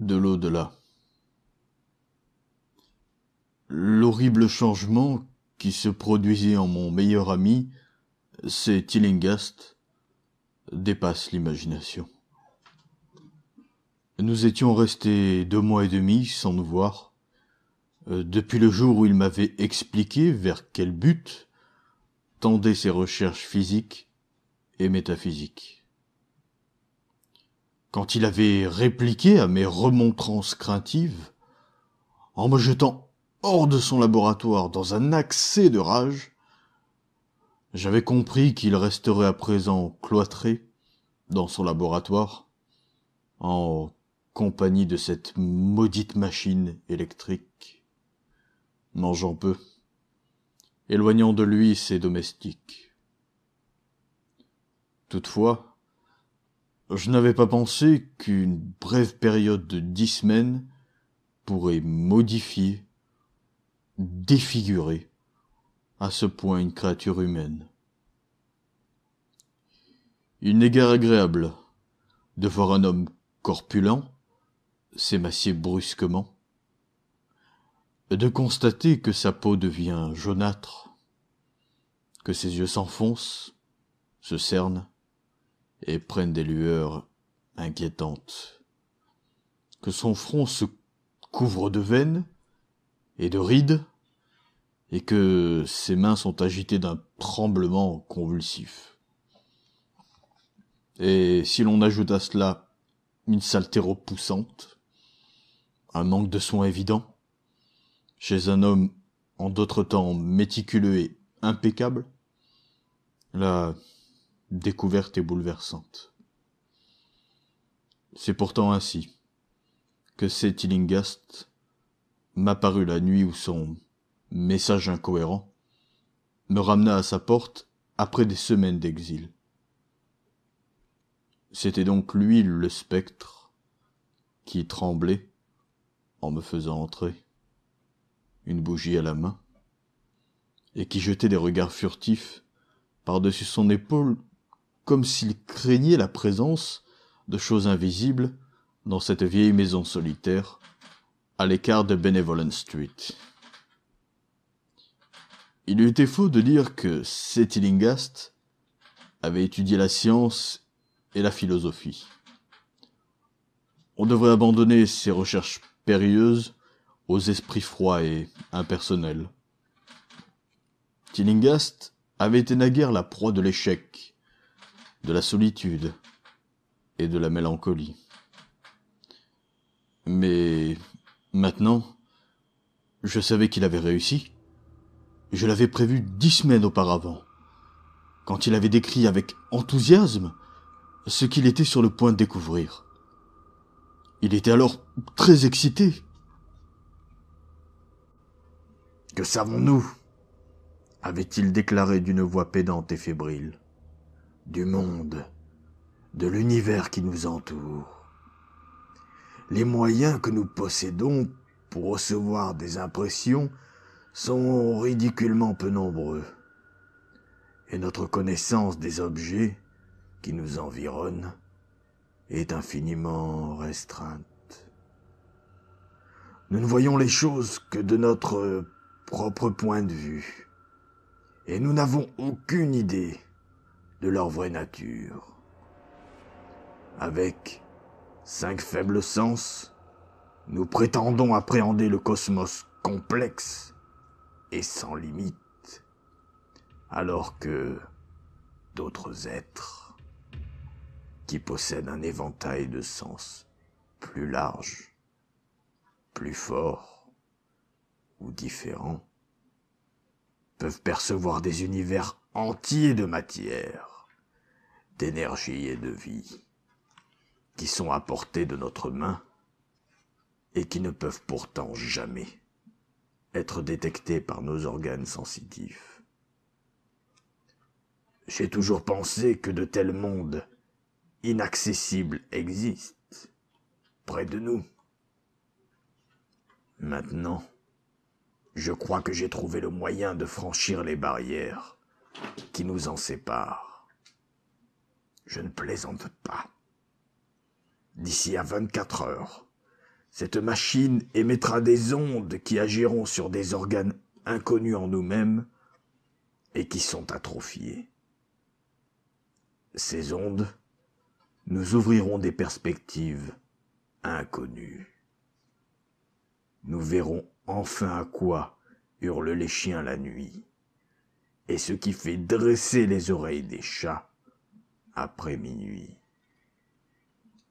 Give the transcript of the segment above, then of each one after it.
de l'au-delà. L'horrible changement qui se produisit en mon meilleur ami, c'est Tillinghast, dépasse l'imagination. Nous étions restés 2 mois et demi sans nous voir, depuis le jour où il m'avait expliqué vers quel but tendaient ses recherches physiques et métaphysiques. Quand il avait répliqué à mes remontrances craintives, en me jetant hors de son laboratoire dans un accès de rage, j'avais compris qu'il resterait à présent cloîtré dans son laboratoire, en compagnie de cette maudite machine électrique, mangeant peu, éloignant de lui ses domestiques. Toutefois, je n'avais pas pensé qu'une brève période de 10 semaines pourrait modifier, défigurer à ce point une créature humaine. Il n'est guère agréable de voir un homme corpulent s'émacier brusquement, de constater que sa peau devient jaunâtre, que ses yeux s'enfoncent, se cernent et prennent des lueurs inquiétantes, que son front se couvre de veines et de rides, et que ses mains sont agitées d'un tremblement convulsif. Et si l'on ajoute à cela une saleté repoussante, un manque de soin évident, chez un homme en d'autres temps méticuleux et impeccable, la découverte est bouleversante. C'est pourtant ainsi que C. Tillinghast m'apparut la nuit où son message incohérent me ramena à sa porte après des semaines d'exil. C'était donc lui le spectre qui tremblait en me faisant entrer, une bougie à la main, et qui jetait des regards furtifs par-dessus son épaule comme s'il craignait la présence de choses invisibles dans cette vieille maison solitaire à l'écart de Benevolent Street. Il eût été faux de dire que C. Tillinghast avait étudié la science et la philosophie. On devrait abandonner ces recherches périlleuses aux esprits froids et impersonnels. Tillinghast avait été naguère la proie de l'échec, de la solitude et de la mélancolie. Mais maintenant, je savais qu'il avait réussi. Je l'avais prévu 10 semaines auparavant, quand il avait décrit avec enthousiasme ce qu'il était sur le point de découvrir. Il était alors très excité. « Que savons-nous » avait-il déclaré d'une voix pédante et fébrile, « du monde, de l'univers qui nous entoure. Les moyens que nous possédons pour recevoir des impressions sont ridiculement peu nombreux, et notre connaissance des objets qui nous environnent est infiniment restreinte. Nous ne voyons les choses que de notre propre point de vue, et nous n'avons aucune idée de leur vraie nature. Avec 5 faibles sens, nous prétendons appréhender le cosmos complexe et sans limite, alors que d'autres êtres, qui possèdent un éventail de sens plus large, plus fort ou différent, peuvent percevoir des univers entiers de matière, d'énergie et de vie, qui sont à portée de notre main et qui ne peuvent pourtant jamais être détectés par nos organes sensitifs. J'ai toujours pensé que de tels mondes inaccessibles existent près de nous. Maintenant, je crois que j'ai trouvé le moyen de franchir les barrières qui nous en séparent. Je ne plaisante pas. D'ici à 24 heures, Cette machine émettra des ondes qui agiront sur des organes inconnus en nous-mêmes et qui sont atrophiés. Ces ondes nous ouvriront des perspectives inconnues. Nous verrons enfin à quoi hurlent les chiens la nuit, et ce qui fait dresser les oreilles des chats après minuit.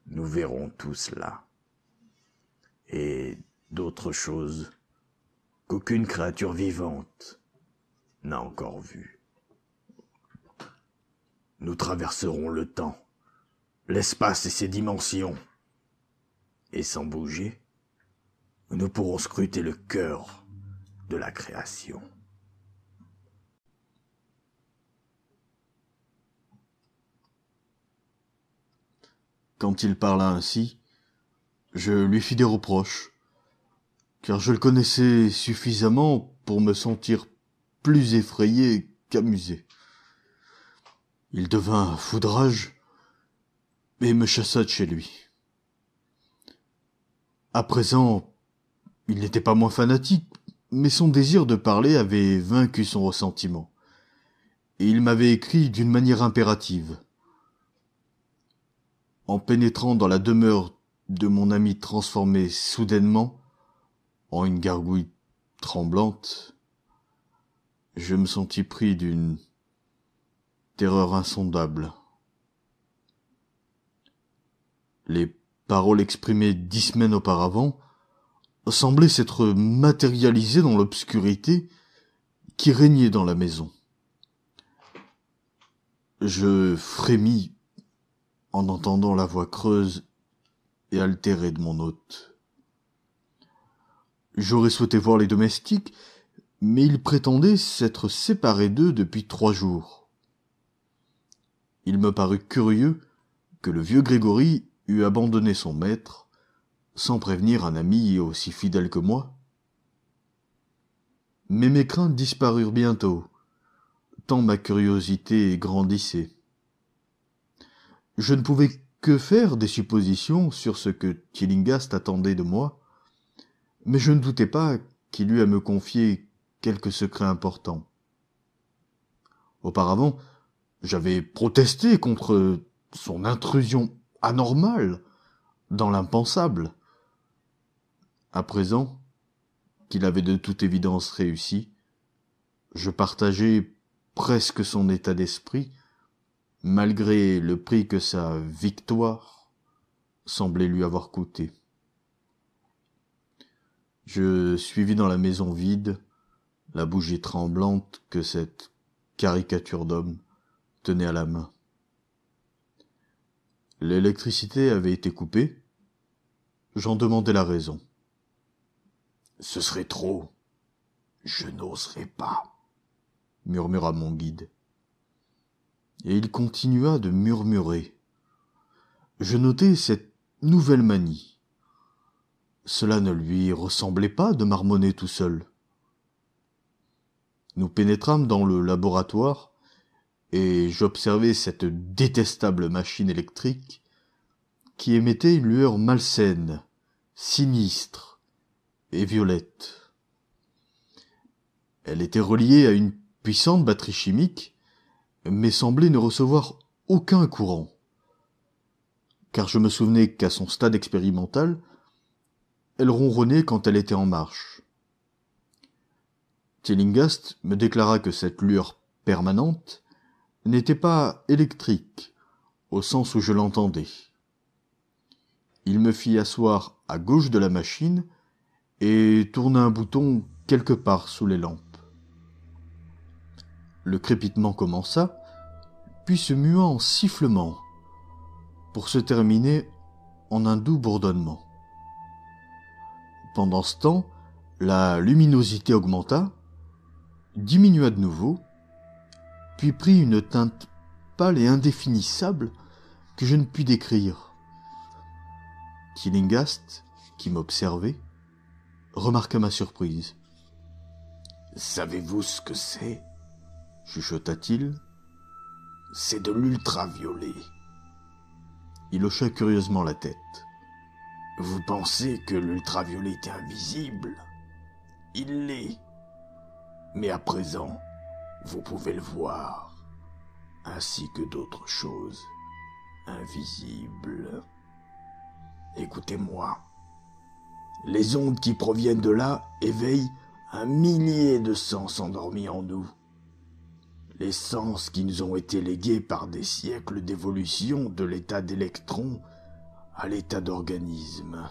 Nous verrons tout cela, et d'autres choses qu'aucune créature vivante n'a encore vues. Nous traverserons le temps, l'espace et ses dimensions, et sans bouger, nous pourrons scruter le cœur de la création. Quand il parla ainsi, je lui fis des reproches, car je le connaissais suffisamment pour me sentir plus effrayé qu'amusé. Il devint fou de rage et me chassa de chez lui. À présent, il n'était pas moins fanatique, mais son désir de parler avait vaincu son ressentiment, et il m'avait écrit d'une manière impérative. En pénétrant dans la demeure de mon ami transformé soudainement en une gargouille tremblante, je me sentis pris d'une terreur insondable. Les paroles exprimées 10 semaines auparavant semblaient s'être matérialisées dans l'obscurité qui régnait dans la maison. Je frémis en entendant la voix creuse et altérée de mon hôte. J'aurais souhaité voir les domestiques, mais ils prétendaient s'être séparés d'eux depuis 3 jours. Il me parut curieux que le vieux Grégory eût abandonné son maître sans prévenir un ami aussi fidèle que moi. Mais mes craintes disparurent bientôt, tant ma curiosité grandissait. Je ne pouvais que faire des suppositions sur ce que Tillinghast attendait de moi, mais je ne doutais pas qu'il eût à me confier quelque secret important. Auparavant, j'avais protesté contre son intrusion anormale dans l'impensable. À présent, qu'il avait de toute évidence réussi, je partageais presque son état d'esprit, malgré le prix que sa victoire semblait lui avoir coûté. Je suivis dans la maison vide la bougie tremblante que cette caricature d'homme tenait à la main. L'électricité avait été coupée. J'en demandai la raison. « Ce serait trop. Je n'oserais pas, » murmura mon guide. Et il continua de murmurer. Je notai cette nouvelle manie. Cela ne lui ressemblait pas de marmonner tout seul. Nous pénétrâmes dans le laboratoire et j'observai cette détestable machine électrique qui émettait une lueur malsaine, sinistre et violette. Elle était reliée à une puissante batterie chimique, mais semblait ne recevoir aucun courant, car je me souvenais qu'à son stade expérimental, elle ronronnait quand elle était en marche. Tillinghast me déclara que cette lueur permanente n'était pas électrique, au sens où je l'entendais. Il me fit asseoir à gauche de la machine et tourna un bouton quelque part sous les lampes. Le crépitement commença, puis se mua en sifflement, pour se terminer en un doux bourdonnement. Pendant ce temps, la luminosité augmenta, diminua de nouveau, puis prit une teinte pâle et indéfinissable que je ne puis décrire. Tillinghast, qui m'observait, remarqua ma surprise. « Savez-vous ce que c'est ?» chuchota-t-il. « C'est de l'ultraviolet. » Il hocha curieusement la tête. Vous pensez que l'ultraviolet est invisible? Il l'est. Mais à présent, vous pouvez le voir, ainsi que d'autres choses invisibles. Écoutez-moi. Les ondes qui proviennent de là éveillent un millier de sens endormis en nous. Les sens qui nous ont été légués par des siècles d'évolution de l'état d'électron à l'état d'organisme.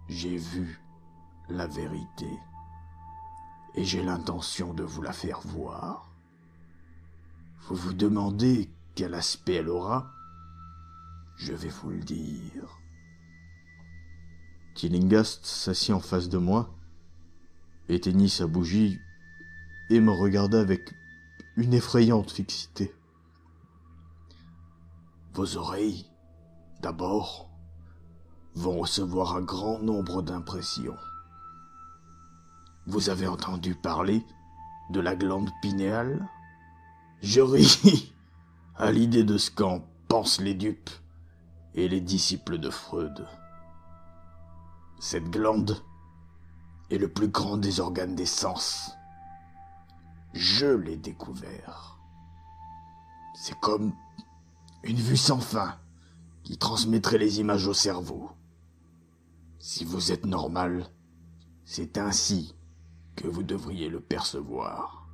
J'ai vu la vérité et j'ai l'intention de vous la faire voir. Vous vous demandez quel aspect elle aura? Je vais vous le dire. Tillinghast s'assit en face de moi, éteignit sa bougie et me regarda avec une effrayante fixité. Vos oreilles, d'abord, vont recevoir un grand nombre d'impressions. Vous avez entendu parler de la glande pinéale? Je ris à l'idée de ce qu'en pensent les dupes et les disciples de Freud. Cette glande est le plus grand des organes des sens. Je l'ai découvert. C'est comme une vue sans fin qui transmettrait les images au cerveau. Si vous êtes normal, c'est ainsi que vous devriez le percevoir.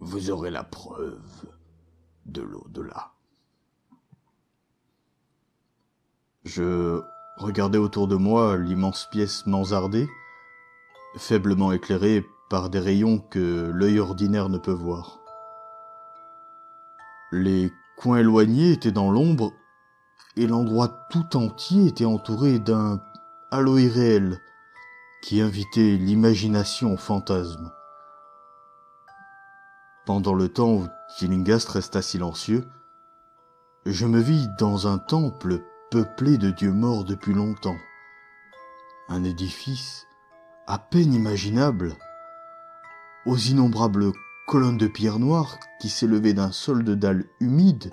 Vous aurez la preuve de l'au-delà. Je regardais autour de moi l'immense pièce mansardée, faiblement éclairée par des rayons que l'œil ordinaire ne peut voir. Les coins éloignés étaient dans l'ombre et l'endroit tout entier était entouré d'un halo irréel qui invitait l'imagination au fantasme. Pendant le temps où Tillinghast resta silencieux, je me vis dans un temple peuplé de dieux morts depuis longtemps. Un édifice à peine imaginable, aux innombrables colonnes de pierre noire qui s'élevaient d'un sol de dalles humides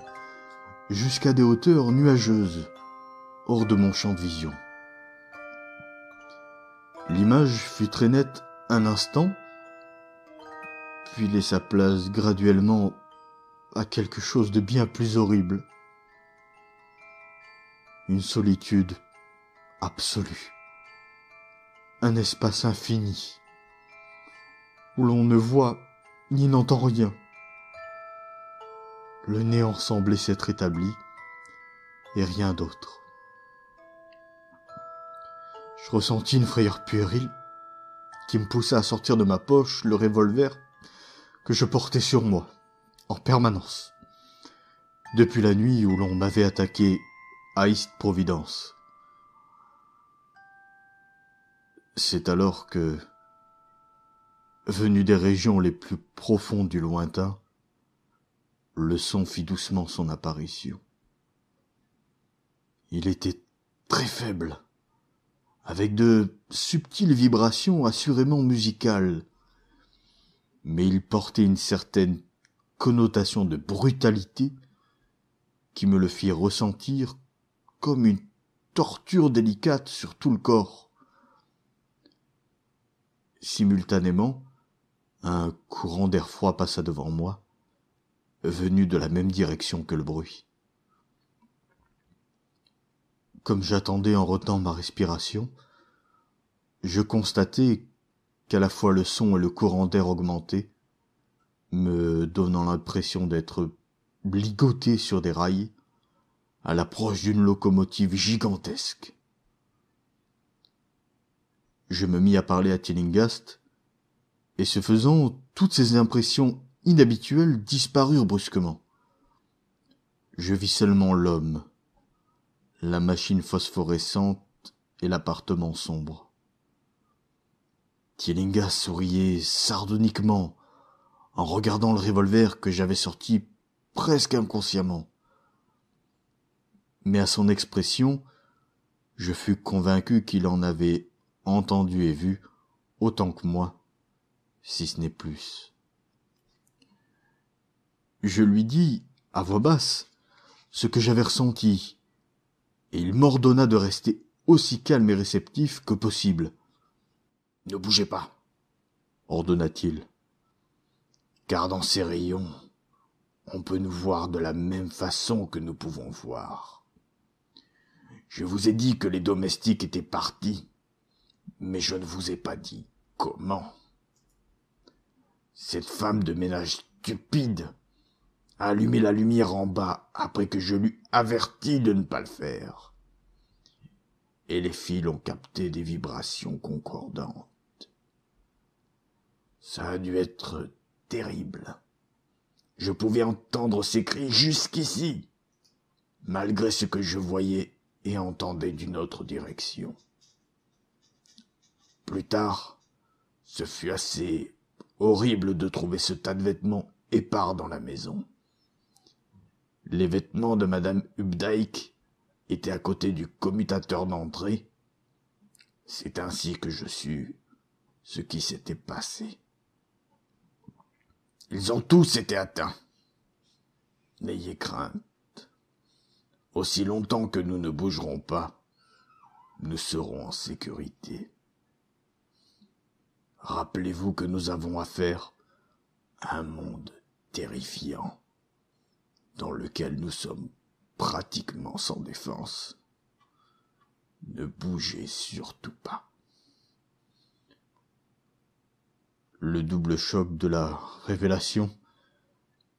jusqu'à des hauteurs nuageuses, hors de mon champ de vision. L'image fut très nette un instant, puis laissa place graduellement à quelque chose de bien plus horrible. Une solitude absolue. Un espace infini, où l'on ne voit ni n'entend rien. Le néant semblait s'être établi, et rien d'autre. Je ressentis une frayeur puérile, qui me poussa à sortir de ma poche le revolver que je portais sur moi, en permanence, depuis la nuit où l'on m'avait attaqué à East Providence. C'est alors que, venu des régions les plus profondes du lointain, le son fit doucement son apparition. Il était très faible, avec de subtiles vibrations assurément musicales, mais il portait une certaine connotation de brutalité qui me le fit ressentir comme une torture délicate sur tout le corps. Simultanément, un courant d'air froid passa devant moi, venu de la même direction que le bruit. Comme j'attendais en retenant ma respiration, je constatai qu'à la fois le son et le courant d'air augmentaient, me donnant l'impression d'être ligoté sur des rails à l'approche d'une locomotive gigantesque. Je me mis à parler à Tillinghast, et ce faisant, toutes ces impressions inhabituelles disparurent brusquement. Je vis seulement l'homme, la machine phosphorescente et l'appartement sombre. Tillinghast souriait sardoniquement en regardant le revolver que j'avais sorti presque inconsciemment. Mais à son expression, je fus convaincu qu'il en avait entendu et vu autant que moi, si ce n'est plus. Je lui dis, à voix basse, ce que j'avais ressenti, et il m'ordonna de rester aussi calme et réceptif que possible. « Ne bougez pas, ordonna-t-il. Car dans ces rayons, on peut nous voir de la même façon que nous pouvons voir. Je vous ai dit que les domestiques étaient partis, mais je ne vous ai pas dit comment. Cette femme de ménage stupide a allumé la lumière en bas après que je l'eus averti de ne pas le faire. Et les fils ont capté des vibrations concordantes. Ça a dû être terrible. Je pouvais entendre ses cris jusqu'ici, malgré ce que je voyais et entendais d'une autre direction. Plus tard, ce fut assez horrible de trouver ce tas de vêtements épars dans la maison. Les vêtements de Madame Updike étaient à côté du commutateur d'entrée. C'est ainsi que je sus ce qui s'était passé. Ils ont tous été atteints. N'ayez crainte. Aussi longtemps que nous ne bougerons pas, nous serons en sécurité. Rappelez-vous que nous avons affaire à un monde terrifiant, dans lequel nous sommes pratiquement sans défense. Ne bougez surtout pas. » Le double choc de la révélation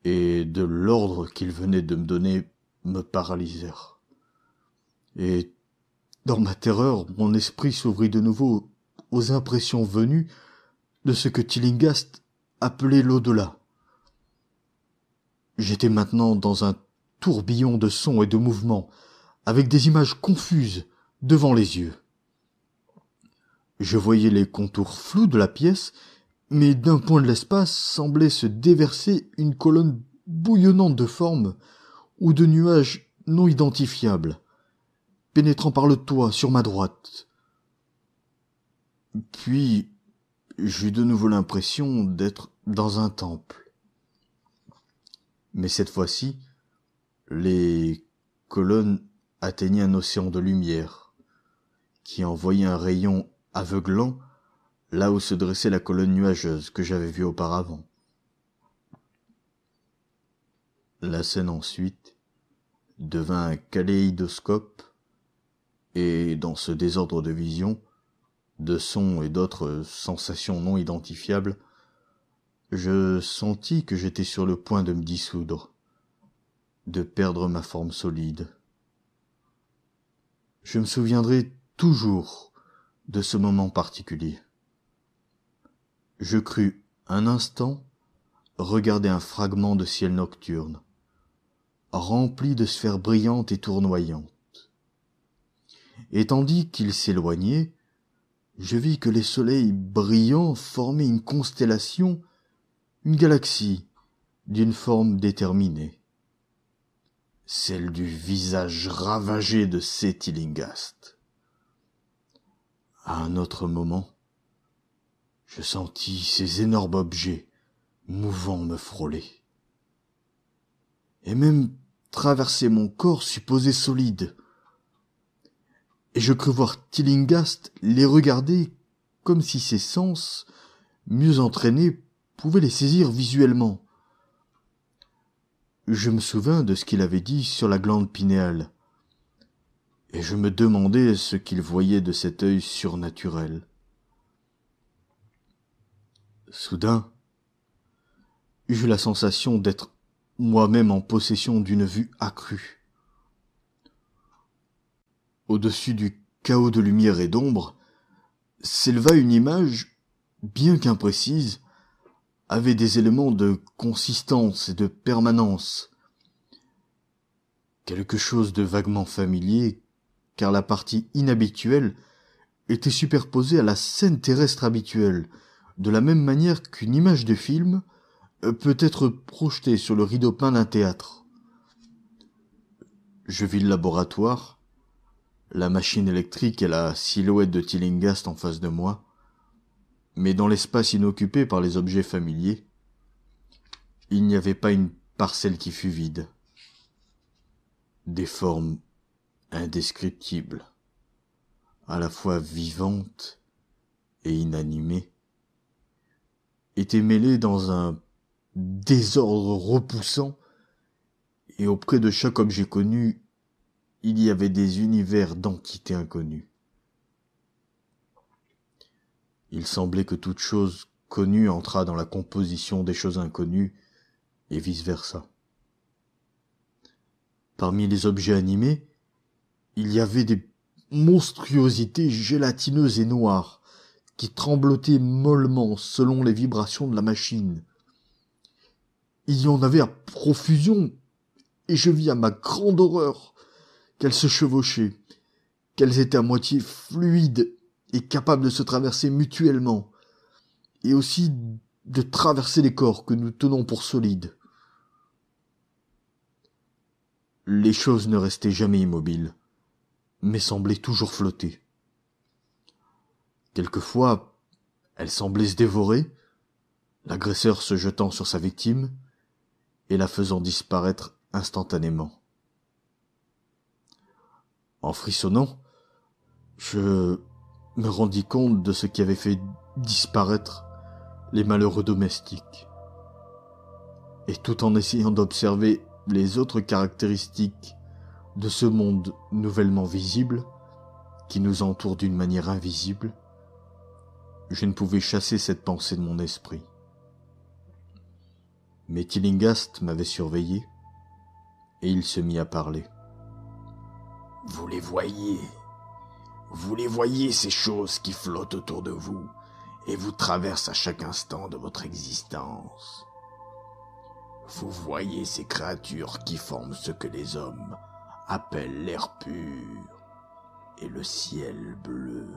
et de l'ordre qu'il venait de me donner me paralysèrent. Et dans ma terreur, mon esprit s'ouvrit de nouveau aux impressions venues de ce que Tillinghast appelait l'au-delà. J'étais maintenant dans un tourbillon de sons et de mouvements, avec des images confuses devant les yeux. Je voyais les contours flous de la pièce, mais d'un point de l'espace semblait se déverser une colonne bouillonnante de formes ou de nuages non identifiables, pénétrant par le toit sur ma droite. Puis, j'eus de nouveau l'impression d'être dans un temple. Mais cette fois-ci, les colonnes atteignaient un océan de lumière, qui envoyait un rayon aveuglant là où se dressait la colonne nuageuse que j'avais vue auparavant. La scène ensuite devint un kaléidoscope, et dans ce désordre de vision, de sons et d'autres sensations non identifiables, je sentis que j'étais sur le point de me dissoudre, de perdre ma forme solide. Je me souviendrai toujours de ce moment particulier. Je crus un instant regarder un fragment de ciel nocturne, rempli de sphères brillantes et tournoyantes. Et tandis qu'il s'éloignait, je vis que les soleils brillants formaient une constellation, une galaxie d'une forme déterminée, celle du visage ravagé de C. Tillinghast. À un autre moment, je sentis ces énormes objets mouvants me frôler, et même traverser mon corps supposé solide, et je crus voir Tillinghast les regarder comme si ses sens, mieux entraînés, pouvaient les saisir visuellement. Je me souvins de ce qu'il avait dit sur la glande pinéale, et je me demandais ce qu'il voyait de cet œil surnaturel. Soudain, j'eus la sensation d'être moi-même en possession d'une vue accrue. Au-dessus du chaos de lumière et d'ombre, s'éleva une image, bien qu'imprécise, avait des éléments de consistance et de permanence. Quelque chose de vaguement familier, car la partie inhabituelle était superposée à la scène terrestre habituelle, de la même manière qu'une image de film peut être projetée sur le rideau peint d'un théâtre. Je vis le laboratoire, la machine électrique et la silhouette de Tillinghast en face de moi, mais dans l'espace inoccupé par les objets familiers, il n'y avait pas une parcelle qui fût vide. Des formes indescriptible, à la fois vivante et inanimée, était mêlée dans un désordre repoussant, et auprès de chaque objet connu, il y avait des univers d'entités inconnues. Il semblait que toute chose connue entrât dans la composition des choses inconnues, et vice-versa. Parmi les objets animés, il y avait des monstruosités gélatineuses et noires, qui tremblotaient mollement selon les vibrations de la machine. Il y en avait à profusion, et je vis à ma grande horreur qu'elles se chevauchaient, qu'elles étaient à moitié fluides et capables de se traverser mutuellement, et aussi de traverser les corps que nous tenons pour solides. Les choses ne restaient jamais immobiles, mais semblaient toujours flotter. Quelquefois, elles semblaient se dévorer, l'agresseur se jetant sur sa victime et la faisant disparaître instantanément. En frissonnant, je me rendis compte de ce qui avait fait disparaître les malheureux domestiques. Et tout en essayant d'observer les autres caractéristiques de ce monde nouvellement visible, qui nous entoure d'une manière invisible, je ne pouvais chasser cette pensée de mon esprit. Mais Tillinghast m'avait surveillé, et il se mit à parler. « Vous les voyez ces choses qui flottent autour de vous et vous traversent à chaque instant de votre existence. Vous voyez ces créatures qui forment ce que les hommes appellent l'air pur et le ciel bleu.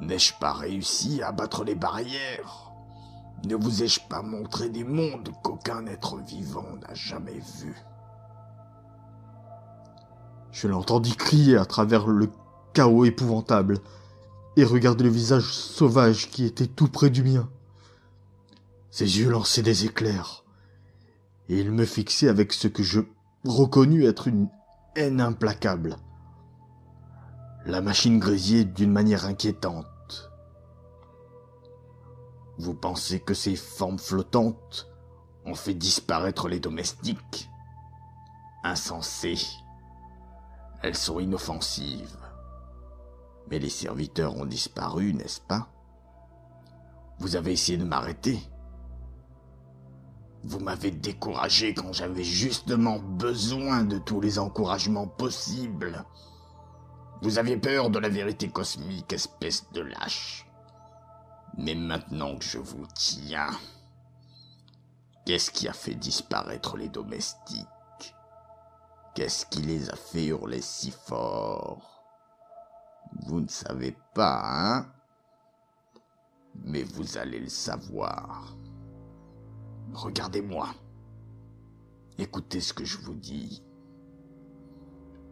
N'ai-je pas réussi à battre les barrières ? Ne vous ai-je pas montré des mondes qu'aucun être vivant n'a jamais vus ? Je l'entendis crier à travers le chaos épouvantable et regarder le visage sauvage qui était tout près du mien. Ses yeux lançaient des éclairs, et il me fixait avec ce que je reconnus être une haine implacable. La machine grésillait d'une manière inquiétante. Vous pensez que ces formes flottantes ont fait disparaître les domestiques ? Insensé. Elles sont inoffensives. Mais les serviteurs ont disparu, n'est-ce pas ? Vous avez essayé de m'arrêter. Vous m'avez découragé quand j'avais justement besoin de tous les encouragements possibles. Vous aviez peur de la vérité cosmique, espèce de lâche. Mais maintenant que je vous tiens, qu'est-ce qui a fait disparaître les domestiques ? Qu'est-ce qui les a fait hurler si fort ? Vous ne savez pas, hein ? Mais vous allez le savoir. Regardez-moi. Écoutez ce que je vous dis.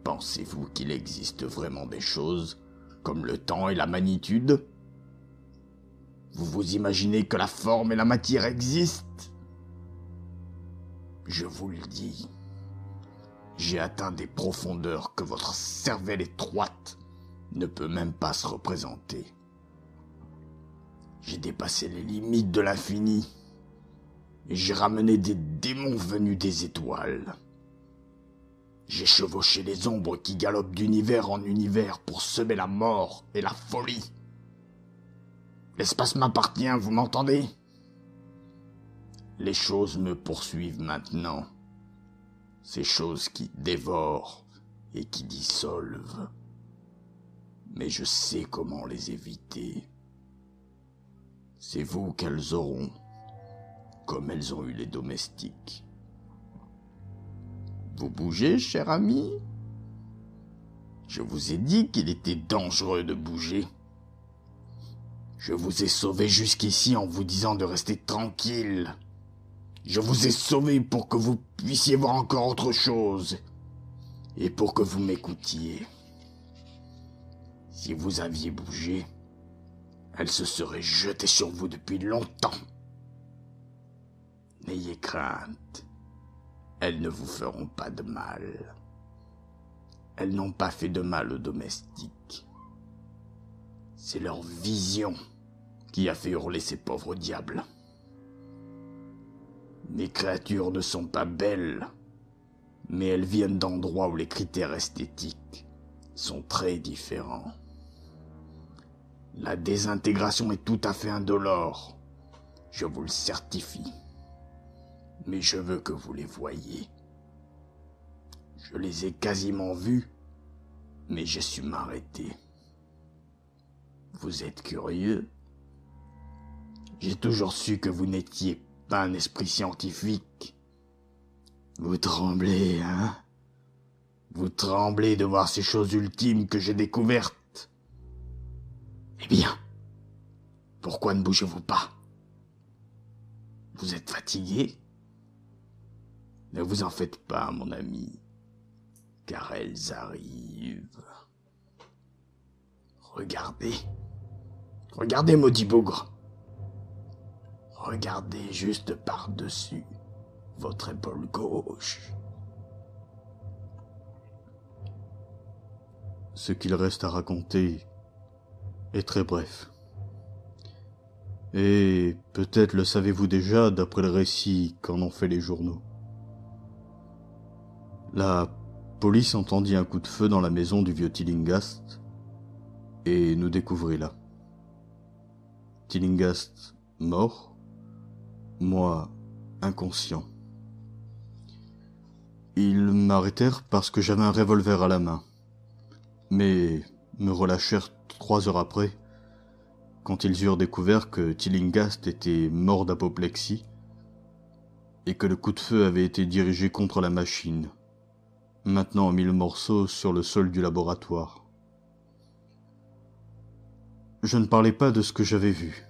Pensez-vous qu'il existe vraiment des choses comme le temps et la magnitude ? Vous vous imaginez que la forme et la matière existent ? Je vous le dis. J'ai atteint des profondeurs que votre cervelle étroite ne peut même pas se représenter. J'ai dépassé les limites de l'infini et j'ai ramené des démons venus des étoiles. J'ai chevauché les ombres qui galopent d'univers en univers pour semer la mort et la folie. L'espace m'appartient, vous m'entendez ? Les choses me poursuivent maintenant. Ces choses qui dévorent et qui dissolvent. Mais je sais comment les éviter. C'est vous qu'elles auront, comme elles ont eu les domestiques. Vous bougez, cher ami ? Je vous ai dit qu'il était dangereux de bouger. Je vous ai sauvé jusqu'ici en vous disant de rester tranquille. Je vous ai sauvé pour que vous puissiez voir encore autre chose et pour que vous m'écoutiez. Si vous aviez bougé, elles se seraient jetées sur vous depuis longtemps. N'ayez crainte, elles ne vous feront pas de mal. elles n'ont pas fait de mal aux domestiques. C'est leur vision qui a fait hurler ces pauvres diables. Mes créatures ne sont pas belles, mais elles viennent d'endroits où les critères esthétiques sont très différents. La désintégration est tout à fait indolore, je vous le certifie. Mais je veux que vous les voyiez. Je les ai quasiment vus, mais j'ai su m'arrêter. Vous êtes curieux? J'ai toujours su que vous n'étiez pas un esprit scientifique. Vous tremblez, hein? Vous tremblez de voir ces choses ultimes que j'ai découvertes. Eh bien, pourquoi ne bougez-vous pas? Vous êtes fatigué? Ne vous en faites pas, mon ami, car elles arrivent. Regardez. Regardez, maudit bougre. Regardez juste par-dessus votre épaule gauche. Ce qu'il reste à raconter est très bref. Et peut-être le savez-vous déjà d'après le récit qu'en ont fait les journaux. La police entendit un coup de feu dans la maison du vieux Tillinghast et nous découvrit là. Tillinghast mort, moi inconscient. Ils m'arrêtèrent parce que j'avais un revolver à la main, mais me relâchèrent 3 heures après, quand ils eurent découvert que Tillinghast était mort d'apoplexie et que le coup de feu avait été dirigé contre la machine, maintenant en 1000 morceaux sur le sol du laboratoire. Je ne parlais pas de ce que j'avais vu,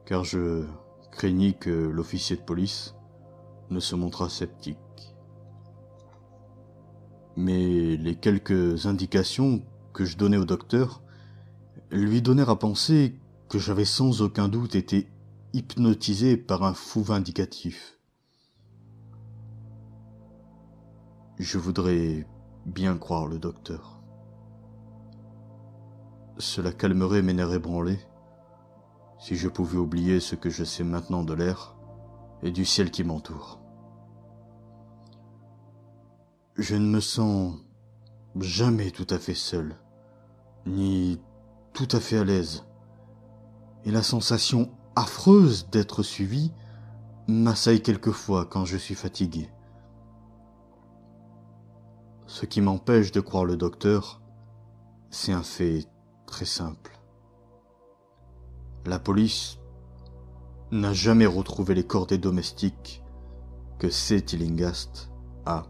car je craignis que l'officier de police ne se montrât sceptique. Mais les quelques indications que je donnais au docteur lui donnèrent à penser que j'avais sans aucun doute été hypnotisé par un fou vindicatif. Je voudrais bien croire le docteur. Cela calmerait mes nerfs ébranlés si je pouvais oublier ce que je sais maintenant de l'air et du ciel qui m'entoure. Je ne me sens jamais tout à fait seul, ni tout à fait à l'aise, et la sensation affreuse d'être suivi m'assaille quelquefois quand je suis fatigué. Ce qui m'empêche de croire le docteur, c'est un fait très simple. La police n'a jamais retrouvé les corps des domestiques que C. Tillinghast a,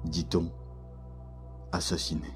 dit-on, assassiné.